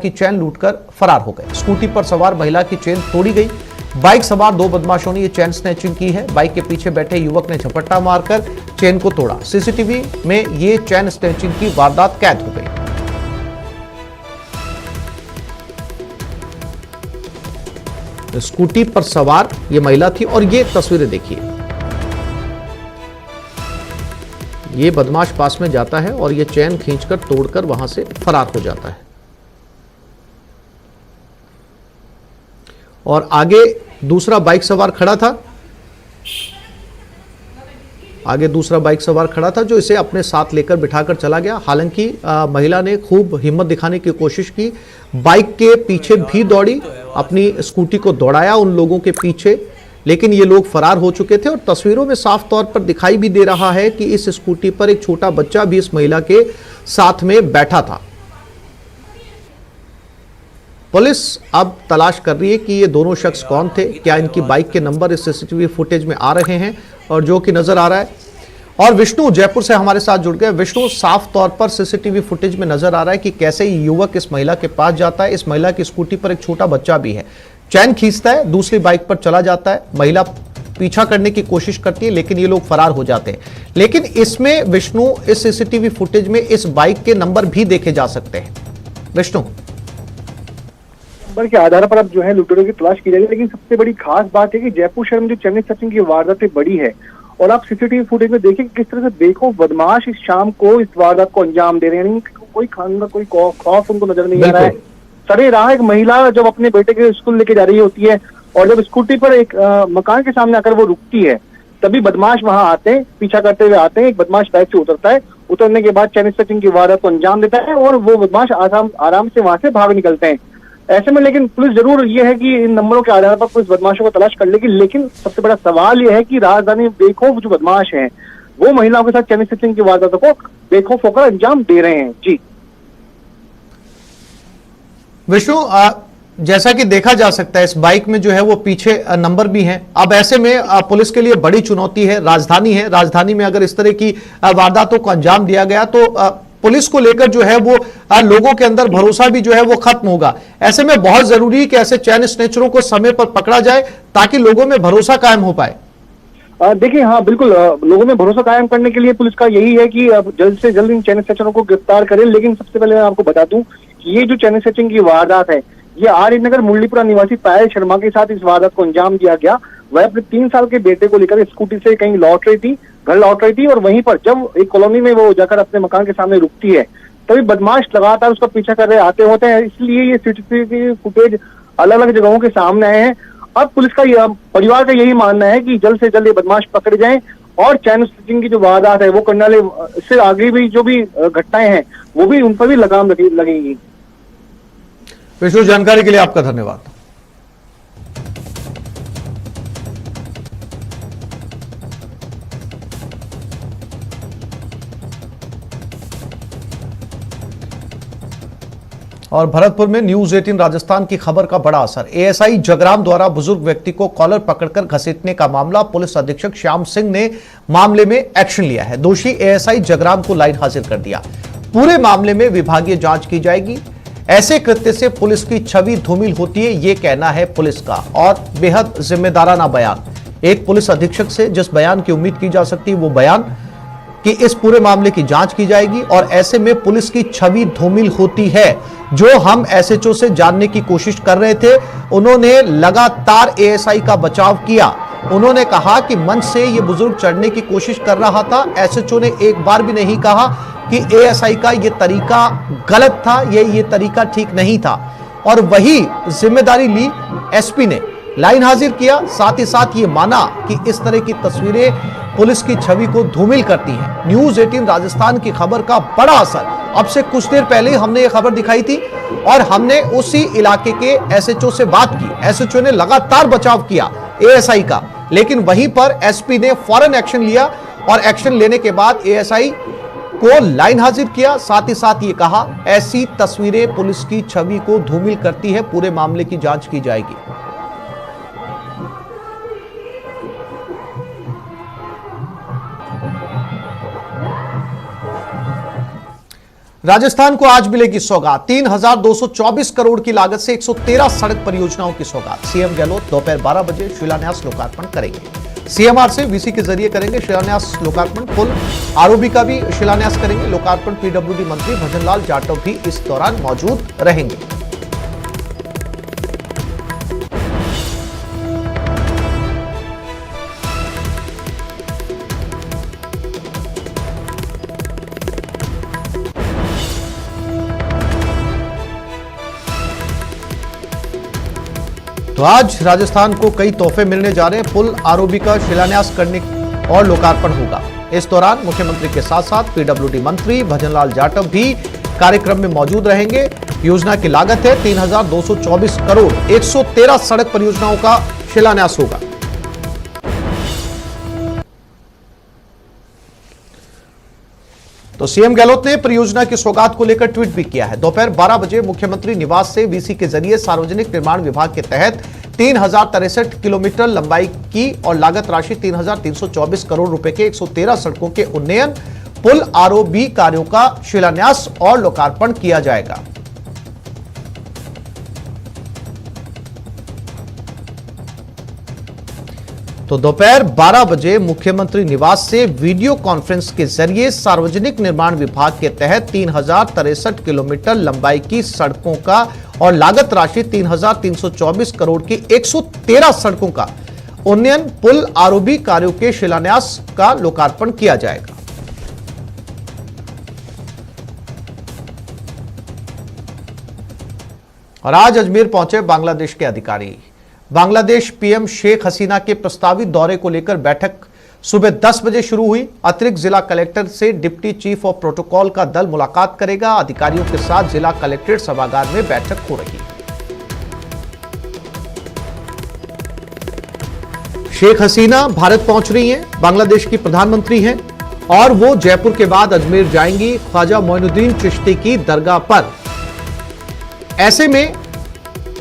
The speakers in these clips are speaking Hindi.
की चेन लूटकर फरार हो गए। स्कूटी पर सवार महिला की चेन तोड़ी गई। बाइक सवार दो बदमाशों ने यह चेन स्नैचिंग की है। बाइक के पीछे बैठे युवक ने झपट्टा मारकर चेन को तोड़ा। सीसीटीवी में ये चेन स्नैचिंग की वारदात कैद हो गई। स्कूटी पर सवार ये महिला थी और ये तस्वीरें देखिए। ये बदमाश पास में जाता है और ये चेन खींचकर तोड़कर वहां से फरार हो जाता है। और आगे दूसरा बाइक सवार खड़ा था। जो इसे अपने साथ लेकर बिठाकर चला गया। हालांकि महिला ने खूब हिम्मत दिखाने की कोशिश की, बाइक के पीछे भी दौड़ी, अपनी स्कूटी को दौड़ाया उन लोगों के पीछे, लेकिन ये लोग फरार हो चुके थे। और तस्वीरों में साफ तौर पर दिखाई भी दे रहा है कि इस स्कूटी पर एक छोटा बच्चा भी इस महिला के साथ में बैठा था। पुलिस अब तलाश कर रही है कि ये दोनों शख्स कौन थे, क्या इनकी बाइक के नंबर इस सीसीटीवी फुटेज में आ रहे हैं, और जो कि नजर आ रहा है। और विष्णु जयपुर से हमारे साथ जुड़ गए। विष्णु, साफ तौर पर सीसीटीवी फुटेज में नजर आ रहा है कि कैसे ये युवक इस महिला के पास जाता है। इस महिला की स्कूटी पर एक छोटा बच्चा भी है, चैन खींचता है, दूसरी बाइक पर चला जाता है। महिला पीछा करने की कोशिश करती है, लेकिन ये लोग फरार हो जाते हैं। लेकिन इसमें विष्णु, इस सीसीटीवी फुटेज में इस बाइक के नंबर भी देखे जा सकते हैं। विष्णु, नंबर के आधार पर अब जो है लुटेरों की तलाश की जाएगी। लेकिन सबसे बड़ी खास बात है कि जयपुर शहर में जो चेन स्नैचिंग की वारदात बड़ी है, और आप सीसीटीवी फुटेज में देखिए किस तरह से देखो बदमाश इस शाम को इस वारदात को अंजाम दे रहे हैं। कोई खाना, कोई खौफ उनको नजर नहीं आ रहा है। सरे राह एक महिला जब अपने बेटे के स्कूल लेके जा रही होती है, और जब स्कूटी पर एक मकान के सामने आकर वो रुकती है, तभी बदमाश वहां आते हैं, पीछा करते हुए आते हैं। एक बदमाश बाइक से उतरता है, उतरने के बाद चेन स्नैचिंग की वारदात को अंजाम देता है, और वो बदमाश आराम से वहां से भाग निकलते हैं। ऐसे में लेकिन पुलिस जरूर ये है कि इन नंबरों के आधार पर पुलिस बदमाशों को तलाश कर लेगी। लेकिन सबसे बड़ा सवाल ये है कि राजधानी देखो जो बदमाश हैं वो महिलाओं के साथ चेन स्नैचिंग की वारदातों को बेखौफ होकर अंजाम दे रहे हैं। जी विष्णु, जैसा कि देखा जा सकता है इस बाइक में जो है वो पीछे नंबर भी हैं। अब ऐसे में पुलिस के लिए बड़ी चुनौती है। राजधानी में अगर इस तरह की वारदातों को अंजाम दिया गया तो पुलिस को लेकर जो है वो लोगों के अंदर भरोसा भी जो है वो खत्म होगा। ऐसे में बहुत जरूरी है कि ऐसे चैन स्नैचरों को समय पर पकड़ा जाए ताकि लोगों में भरोसा कायम हो पाए। देखिए, हाँ बिल्कुल, लोगों में भरोसा कायम करने के लिए पुलिस का यही है कि जल्द से जल्द इन चैन स्नैचरों को गिरफ्तार करें। लेकिन सबसे पहले मैं आपको बता दूं कि ये जो चैन स्नैचिंग की वारदात है, ये आर्यनगर मुरलीपुरा निवासी पायल शर्मा के साथ इस वारदात को अंजाम दिया गया। वह अपने 3 साल के बेटे को लेकर स्कूटी से कहीं घर लौट रही थी, और वहीं पर जब एक कॉलोनी में वो जाकर अपने मकान के सामने रुकती है, तभी बदमाश लगातार उसका पीछा कर रहे आते होते हैं। इसलिए ये सीसीटीवी फुटेज अलग अलग जगहों के सामने आए हैं। अब पुलिस का परिवार का यही मानना है कि जल्द से जल्द ये बदमाश पकड़े जाएं, और चैन स्नैचिंग की जो वारदात है वो करने वाले, इससे आगे भी जो भी घटनाएं हैं वो भी उन पर भी लगाम लगेगी। विष्णु, जानकारी के लिए आपका धन्यवाद। और भरतपुर में न्यूज 18 राजस्थान की खबर का बड़ा असर। एएसआई जगराम द्वारा बुजुर्ग व्यक्ति को कॉलर पकड़कर घसीटने का मामला। पुलिस अधीक्षक श्याम सिंह ने मामले में एक्शन लिया है। दोषी एएसआई जगराम को लाइन हाजिर कर दिया। पूरे मामले में विभागीय जांच की जाएगी। ऐसे कृत्य से पुलिस की छवि धूमिल होती है, यह कहना है पुलिस का, और बेहद जिम्मेदाराना बयान एक पुलिस अधीक्षक से जिस बयान की उम्मीद की जा सकती है वो बयान कि इस पूरे मामले की जांच की जाएगी। और ऐसे में पुलिस की छवि धूमिल होती है। जो हम एसएचओ से जानने की कोशिश कर रहे थे, उन्होंने लगातार एएसआई का बचाव किया। उन्होंने कहा कि मंच से ये बुजुर्ग चढ़ने की कोशिश कर रहा था। एसएचओ ने एक बार भी नहीं कहा कि एएसआई का ये तरीका गलत था, ये तरीका ठीक नहीं था। और वही जिम्मेदारी ली एसपी ने, लाइन हाजिर किया। साथ ही साथ ये माना कि इस तरह की तस्वीरें पुलिस की छवि को धूमिल करती हैं। न्यूज 18 राजस्थान की खबर का बड़ा असर। अब से कुछ देर पहले ही हमने ये खबर दिखाई थी, और हमने उसी इलाके के एसएचओ से बात की। एसएचओ ने लगातार बचाव किया एएसआई का, लेकिन वहीं पर एसपी ने फौरन एक्शन लिया, और एक्शन लेने के बाद एएसआई को लाइन हाजिर किया। साथ ही साथ ये कहा, ऐसी तस्वीरें पुलिस की छवि को धूमिल करती है, पूरे मामले की जांच की जाएगी। राजस्थान को आज मिलेगी सौगात। 3,224 करोड़ की लागत से 113 सड़क परियोजनाओं की सौगात। सीएम गहलोत दोपहर 12 बजे शिलान्यास लोकार्पण करेंगे। सीएमआर से वीसी के जरिए करेंगे शिलान्यास लोकार्पण। पुल आरओबी का भी शिलान्यास करेंगे लोकार्पण। पीडब्ल्यूडी मंत्री भजनलाल जाटव भी इस दौरान मौजूद रहेंगे। तो आज राजस्थान को कई तोहफे मिलने जा रहे हैं। पुल आरओबी का शिलान्यास करने और लोकार्पण होगा। इस दौरान मुख्यमंत्री के साथ साथ पीडब्ल्यूडी मंत्री भजनलाल जाटव भी कार्यक्रम में मौजूद रहेंगे। योजना की लागत है 3,224 करोड़। 113 सड़क परियोजनाओं का शिलान्यास होगा। तो सीएम गहलोत ने परियोजना की सौगात को लेकर ट्वीट भी किया है। दोपहर 12 बजे मुख्यमंत्री निवास से वीसी के जरिए सार्वजनिक निर्माण विभाग के तहत 3,063 किलोमीटर लंबाई की और लागत राशि 3,324 करोड़ रुपए के 113 सड़कों के उन्नयन, पुल आरओबी कार्यों का शिलान्यास और लोकार्पण किया जाएगा। तो दोपहर 12 बजे मुख्यमंत्री निवास से वीडियो कॉन्फ्रेंस के जरिए सार्वजनिक निर्माण विभाग के तहत 3,063 किलोमीटर लंबाई की सड़कों का और लागत राशि 3,324 करोड़ की 113 सड़कों का उन्नयन, पुल आरओबी कार्यों के शिलान्यास का लोकार्पण किया जाएगा। और आज अजमेर पहुंचे बांग्लादेश के अधिकारी। बांग्लादेश पीएम शेख हसीना के प्रस्तावित दौरे को लेकर बैठक सुबह 10 बजे शुरू हुई। अतिरिक्त जिला कलेक्टर से डिप्टी चीफ ऑफ प्रोटोकॉल का दल मुलाकात करेगा। अधिकारियों के साथ जिला कलेक्ट्रेट सभागार में बैठक हो रही है। शेख हसीना भारत पहुंच रही हैं, बांग्लादेश की प्रधानमंत्री हैं और वो जयपुर के बाद अजमेर जाएंगी ख्वाजा मोइनुद्दीन चिश्ती की दरगाह पर। ऐसे में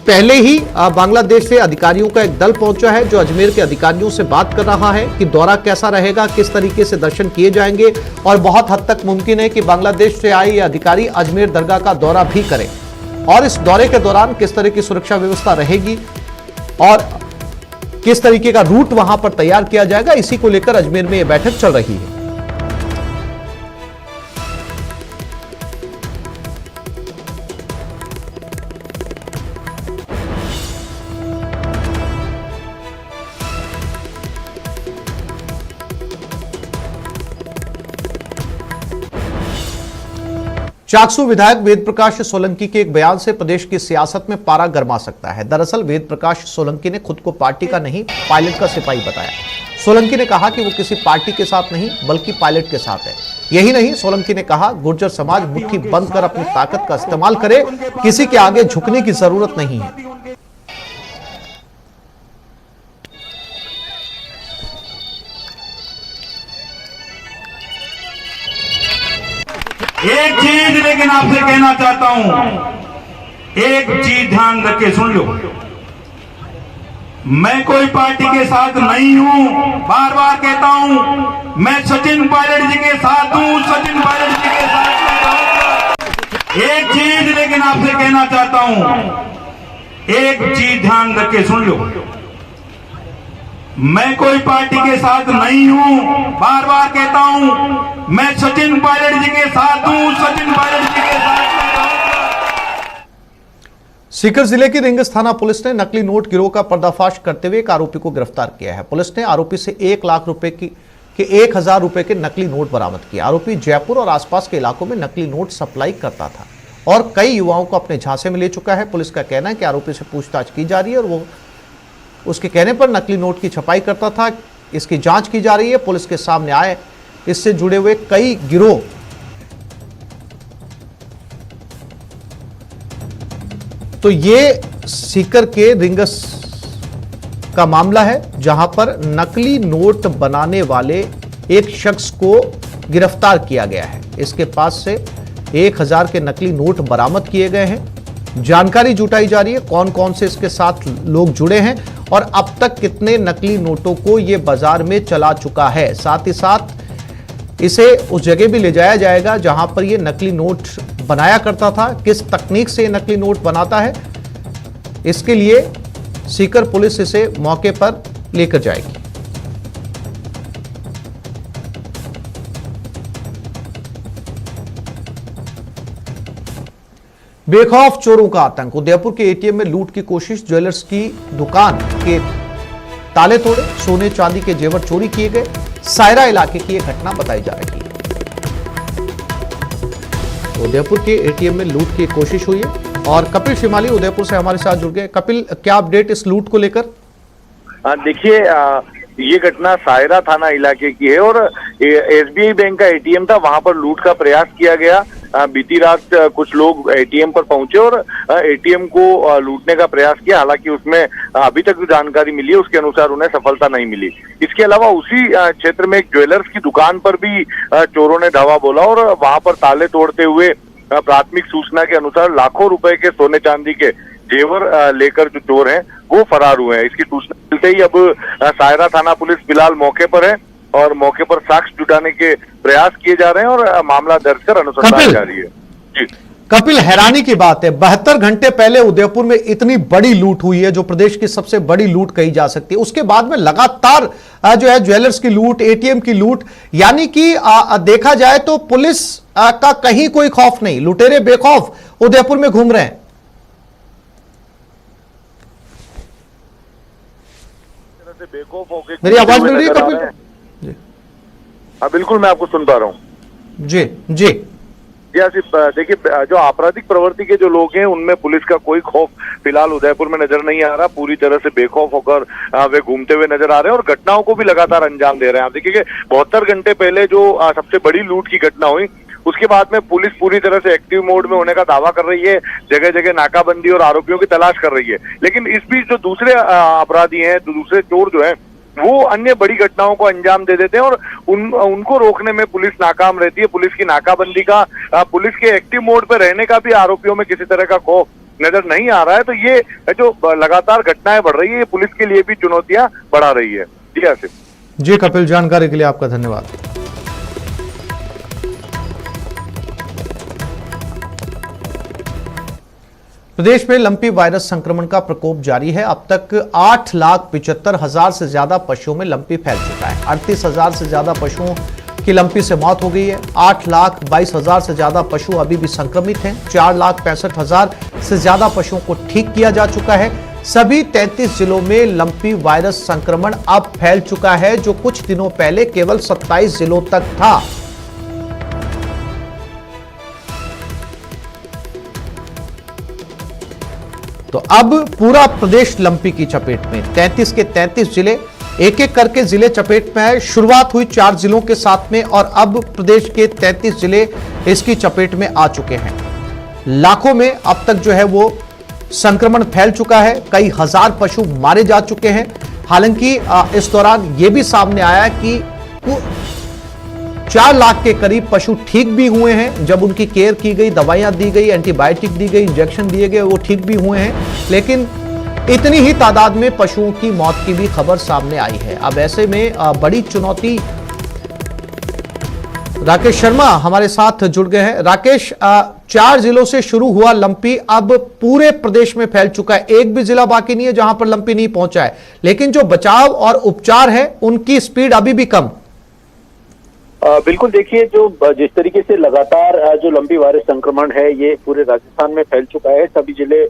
पहले ही बांग्लादेश से अधिकारियों का एक दल पहुंचा है जो अजमेर के अधिकारियों से बात कर रहा है कि दौरा कैसा रहेगा, किस तरीके से दर्शन किए जाएंगे और बहुत हद तक मुमकिन है कि बांग्लादेश से आए ये अधिकारी अजमेर दरगाह का दौरा भी करें। और इस दौरे के दौरान किस तरह की सुरक्षा व्यवस्था रहेगी और किस तरीके का रूट वहां पर तैयार किया जाएगा, इसी को लेकर अजमेर में यह बैठक चल रही है। चाकसू विधायक वेद प्रकाश सोलंकी के एक बयान से प्रदेश की सियासत में पारा गर्मा सकता है। दरअसल वेद प्रकाश सोलंकी ने खुद को पार्टी का नहीं पायलट का सिपाही बताया। सोलंकी ने कहा कि वो किसी पार्टी के साथ नहीं बल्कि पायलट के साथ है। यही नहीं, सोलंकी ने कहा गुर्जर समाज मुट्ठी बंद कर अपनी ताकत का इस्तेमाल करे, किसी के आगे झुकने की जरूरत नहीं है। एक चीज लेकिन आपसे कहना चाहता हूं, एक चीज ध्यान रख के सुन लो। मैं कोई पार्टी के साथ नहीं हूं, बार बार कहता हूं। मैं सचिन पायलट जी के साथ हूं, सचिन पायलट जी के साथ। एक चीज लेकिन आपसे कहना चाहता हूं, एक चीज ध्यान रख के सुन लो। मैं कोई पार्टी के साथ नहीं हूं, बार बार कहता हूं। मैं सचिन पायलट जी के साथ हूं, सचिन पायलट जी के साथ। सीकर जिले की रिंगस थाना पुलिस ने नकली नोट गिरोह का पर्दाफाश करते हुए एक आरोपी को गिरफ्तार किया है। पुलिस ने आरोपी से 1 लाख रुपए के 1,000 रुपए के नकली नोट बरामद किए। आरोपी जयपुर और आसपास के इलाकों में नकली नोट सप्लाई करता था और कई युवाओं को अपने झांसे में ले चुका है। पुलिस का कहना है कि आरोपी से पूछताछ की जा रही है और वो उसके कहने पर नकली नोट की छपाई करता था। इसकी जांच की जा रही है। पुलिस के सामने आए इससे जुड़े हुए कई गिरोह। तो ये सीकर के रिंगस का मामला है जहां पर नकली नोट बनाने वाले एक शख्स को गिरफ्तार किया गया है। इसके पास से 1,000 के नकली नोट बरामद किए गए हैं। जानकारी जुटाई जा रही है कौन कौन से इसके साथ लोग जुड़े हैं और अब तक कितने नकली नोटों को यह बाजार में चला चुका है। साथ ही साथ इसे उस जगह भी ले जाया जाएगा जहां पर यह नकली नोट बनाया करता था, किस तकनीक से ये नकली नोट बनाता है, इसके लिए सीकर पुलिस इसे मौके पर लेकर जाएगी। बेखौफ चोरों का आतंक। उदयपुर के एटीएम में लूट की कोशिश, ज्वेलर्स की दुकान के ताले तोड़े, सोने चांदी के जेवर चोरी किए गए। सायरा इलाके की यह घटना बताई जा रही है। उदयपुर के एटीएम में लूट की कोशिश हुई है और कपिल शिमाली उदयपुर से हमारे साथ जुड़ गए। कपिल, क्या अपडेट इस लूट को लेकर? देखिए, ये घटना सायरा थाना इलाके की है और एसबीआई बैंक का एटीएम था, वहां पर लूट का प्रयास किया गया। बीती रात कुछ लोग एटीएम पर पहुंचे और एटीएम को लूटने का प्रयास किया। हालांकि उसमें अभी तक जो जानकारी मिली है उसके अनुसार उन्हें सफलता नहीं मिली। इसके अलावा उसी क्षेत्र में एक ज्वेलर्स की दुकान पर भी चोरों ने धावा बोला और वहां पर ताले तोड़ते हुए प्राथमिक सूचना के अनुसार लाखों रुपए के सोने चांदी के जेवर लेकर जो चोर हैं वो फरार हुए हैं। इसकी सूचना मिलते ही अब सायरा थाना पुलिस फिलहाल मौके पर है और मौके पर साक्ष्य जुटाने के प्रयास किए जा रहे हैं और मामला दर्ज कर अनुसंधान जारी है। जी कपिल, हैरानी की बात है, 72 घंटे पहले उदयपुर में इतनी बड़ी लूट हुई है, जो प्रदेश की सबसे बड़ी लूट कही जा सकती है। उसके बाद में लगातार जो है ज्वेलर्स की लूट, एटीएम की लूट, यानी कि देखा जाए तो पुलिस का कहीं कोई खौफ नहीं, लुटेरे बेखौफ उदयपुर में घूम रहे हैं। बेखौफ होकर मेरी आवाज मिल रही है कपिल? हाँ बिल्कुल, मैं आपको सुन पा रहा हूँ। जी जी जी आसिफ, देखिए, जो आपराधिक प्रवृत्ति के जो लोग हैं उनमें पुलिस का कोई खौफ फिलहाल उदयपुर में नजर नहीं आ रहा। पूरी तरह से बेखौफ होकर वे घूमते हुए नजर आ रहे हैं और घटनाओं को भी लगातार अंजाम दे रहे हैं। आप देखिए 72 घंटे पहले जो सबसे बड़ी लूट की घटना हुई, उसके बाद में पुलिस पूरी तरह से एक्टिव मोड में होने का दावा कर रही है, जगह जगह नाकाबंदी और आरोपियों की तलाश कर रही है। लेकिन इस बीच जो दूसरे अपराधी हैं, दूसरे चोर जो हैं, वो अन्य बड़ी घटनाओं को अंजाम दे देते हैं और उनको रोकने में पुलिस नाकाम रहती है। पुलिस की नाकाबंदी का, पुलिस के एक्टिव मोड पे रहने का भी आरोपियों में किसी तरह का खौफ नजर नहीं आ रहा है। तो ये जो लगातार घटनाएं बढ़ रही है, ये पुलिस के लिए भी चुनौतियां बढ़ा रही है। जी आसिफ। जी कपिल, जानकारी के लिए आपका धन्यवाद। प्रदेश में लंपी वायरस संक्रमण का प्रकोप जारी है। अब तक 8,75,000 से ज्यादा पशुओं में लंपी फैल चुका है। 38,000 से ज्यादा पशुओं की लंपी से मौत हो गई है। 8,22,000 से ज्यादा पशु अभी भी संक्रमित हैं। 4,65,000 से ज्यादा पशुओं को ठीक किया जा चुका है। सभी 33 जिलों में लंपी वायरस संक्रमण अब फैल चुका है, जो कुछ दिनों पहले केवल 27 जिलों तक था। तो अब पूरा प्रदेश लंपी की चपेट में, 33 के 33 जिले, एक एक करके जिले चपेट में है। शुरुआत हुई 4 जिलों के साथ में और अब प्रदेश के 33 जिले इसकी चपेट में आ चुके हैं। लाखों में अब तक जो है वो संक्रमण फैल चुका है। कई हजार पशु मारे जा चुके हैं। हालांकि इस दौरान यह भी सामने आया कि 4 लाख के करीब पशु ठीक भी हुए हैं। जब उनकी केयर की गई, दवाइयां दी गई, एंटीबायोटिक दी गई, इंजेक्शन दिए गए, वो ठीक भी हुए हैं। लेकिन इतनी ही तादाद में पशुओं की मौत की भी खबर सामने आई है। अब ऐसे में बड़ी चुनौती। राकेश शर्मा हमारे साथ जुड़ गए हैं। राकेश, 4 जिलों से शुरू हुआ लंपी अब पूरे प्रदेश में फैल चुका है। एक भी जिला बाकी नहीं है जहां पर लंपी नहीं पहुंचा है। लेकिन जो बचाव और उपचार है उनकी स्पीड अभी भी कम। बिल्कुल, देखिए, जो जिस तरीके से लगातार जो लंपी वायरस संक्रमण है ये पूरे राजस्थान में फैल चुका है, सभी जिले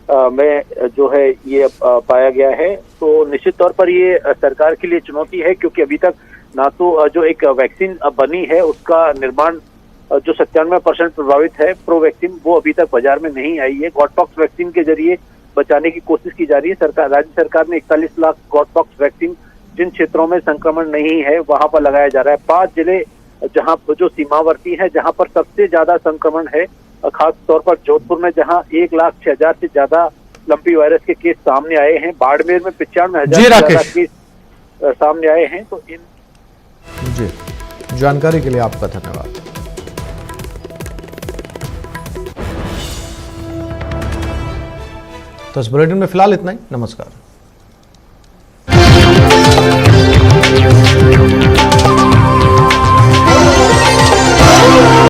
में जो है ये पाया गया है, तो निश्चित तौर पर ये सरकार के लिए चुनौती है, क्योंकि अभी तक ना तो जो एक वैक्सीन बनी है उसका निर्माण जो 97% प्रभावित है, प्रो वैक्सीन, वो अभी तक बाजार में नहीं आई है। गॉटपॉक्स वैक्सीन के जरिए बचाने की कोशिश की जा रही है। राज्य सरकार ने 41 लाख गॉटपॉक्स वैक्सीन जिन क्षेत्रों में संक्रमण नहीं है वहां पर लगाया जा रहा है। 5 जिले जहां जो सीमावर्ती है, जहां पर सबसे ज्यादा संक्रमण है, खास तौर पर जोधपुर में जहां 1,06,000 से ज्यादा लंपी वायरस के केस सामने आए हैं। बाड़मेर में 95,000 से ज्यादा केस सामने आए हैं। तो इन जी जानकारी के लिए आपका धन्यवाद। तो इस बुलेटिन में फिलहाल इतना ही। नमस्कार।